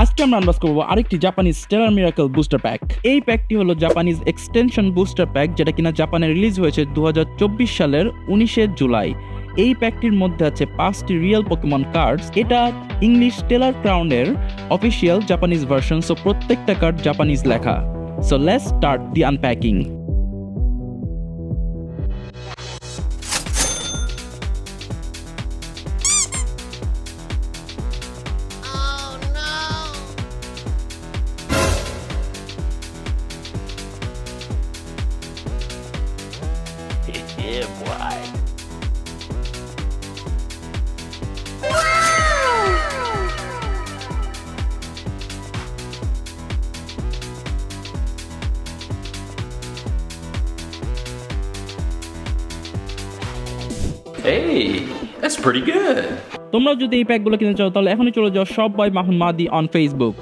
আজকে আমরা আনবক্স করব আরেকটি Japanese stellar miracle booster pack. এই প্যাকটি হলো জাপানিজ এক্সটেনশন বুস্টার প্যাক, যেটা কিনা জাপানে রিলিজ হয়েছে 2024 সালের 19শে জুলাই। এই প্যাকটির মধ্যে আছে 5টি রিয়েল পোকেমন কার্ডস। এটা ইংলিশ স্টেলার ক্রাউনের অফিসিয়াল জাপানিজ ভার্সন, সো প্রত্যেকটা কার্ড জাপানিজ লেখা। So let's start the unpacking. Yeah, boy. Hey, that's pretty good. তোমরা যদি এই প্যাকগুলো কিনতে চাও তাহলে এখনই চলে যাও শপ বাই মাহুন মাদি অন ফেসবুক।